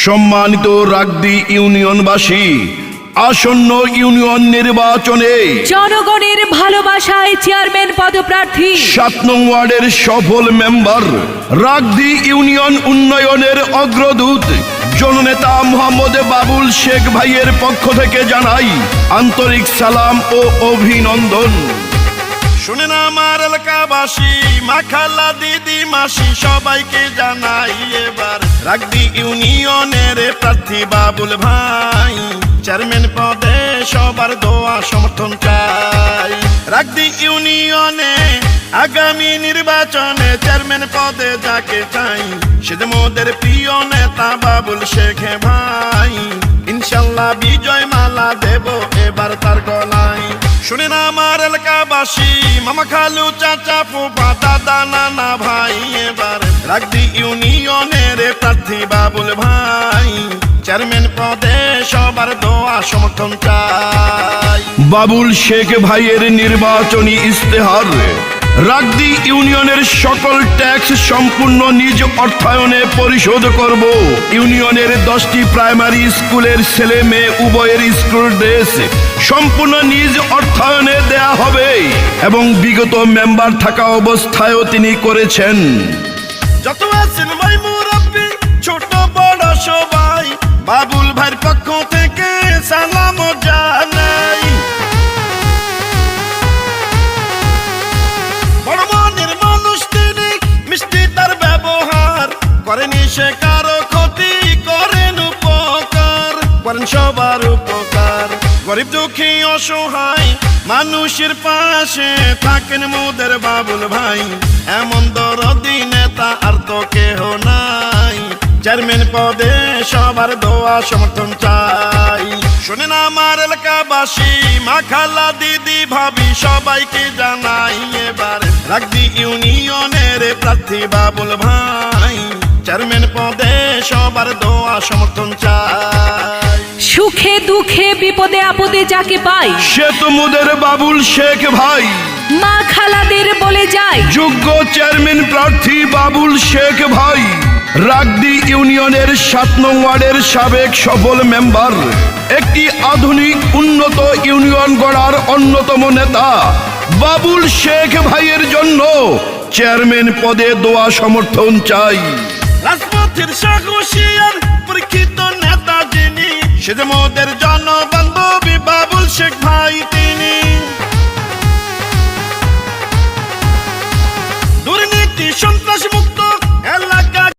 সম্মানিত রাগদি ইউনিয়নবাসী, আসন্ন ইউনিয়ন নির্বাচনে জনগণের ভালোবাসায় চেয়ারম্যান পদপ্রার্থী ৭ নং ওয়ার্ডের সফল মেম্বার, রাগদি ইউনিয়ন উন্নয়নের অগ্রদূত জননেতা মোহাম্মদ বাবুল শেখ ভাইয়ের পক্ষ থেকে জানাই আন্তরিক সালাম ও অভিনন্দন। শুনেন আমার এলাকাবাসী, মা খালা দিদি মাসি সবাইকে জানাই এবার রাগদি ইউনিয়নের প্রার্থী বাবুল ভাই, চেয়ারম্যান পদে সবার দোয়া সমর্থন চাই। রাগদি ইউনিয়নে আগামী নির্বাচনে চেয়ারম্যান পদে যাকে চাই, সে যে মোদের প্রিয় নেতা বাবুল শেখ ভাই। ইনশাল্লাহ বিজয় মালা দেব এবার তার গলায়। শুনেন আমার এলাকাবাসী, মামা খালু চাচা ফুফা দাদা নানা ভাই, এবার রাগদি ইউনিয়নের প্রার্থী বাবুল ভাই, চেয়ারম্যান পদে সবার দোয়া সমর্থন চাই। বাবুল শেখ ভাইয়ের নির্বাচনী ইস্তেহার, রাগদি ইউনিয়নের সকল ট্যাক্স সম্পূর্ণ নিজ অর্থায়নে পরিশোধ করব। ইউনিয়নের 10টি প্রাইমারি স্কুলের ছেলে মেয়ে উভয়ের স্কুল ড্রেস সম্পূর্ণ নিজ অর্থায়নে দেয়া হবে এবং বিগত মেম্বার থাকা অবস্থায়ও তিনি করেছেন। যত আছেন ভাই মুরব্বি ছোট বড় সবাই, বাবুল ভাইয়ের পক্ষ থেকে সালাম জানাই। বড় মনের মানুষ তিনি, মিষ্টি তার ব্যবহার, করেনি সে কারো ক্ষতি, করেন উপকার, করেন সবার উপকার। গরিব দুঃখী অসহায় মানুষের পাশে থাকেন মোদের বাবুল ভাই, এমন দরদি নেতা আর তো কেহ নাই। চেয়ারম্যান পদে সবার দোয়া সমর্থন চাই। শুনেন আমার এলাকাবাসী, মা খালা দিদি ভাবি সবাইকে জানাই এবার রাগদি ইউনিয়নের প্রার্থী বাবুল ভাই, চেয়ারম্যান পদে সবার দোয়া সমর্থন চাই। সুখে দুঃখে বিপদে আপদে যাকে পাই, সে তো মোদের বাবুল শেখ ভাই। মা খালাদের বলে যায় যোগ্য চেয়ারম্যান প্রার্থী বাবুল শেখ ভাই, রাগদি ইউনিয়নের ৭ নং ওয়ার্ডের সাবেক সফল মেম্বার, একটি আধুনিক উন্নত ইউনিয়ন গড়ার অন্যতম নেতা বাবুল শেখ ভাইয়ের জন্য চেয়ারম্যান পদে দোয়া সমর্থন চাই। রাজপথের সাহসিয়ার পরীক্ষিত নেতা যিনি, সে যে মোদের জনবান্ধবী বাবুল শেখ ভাই তিনি। দুর্নীতি সন্ত্রাস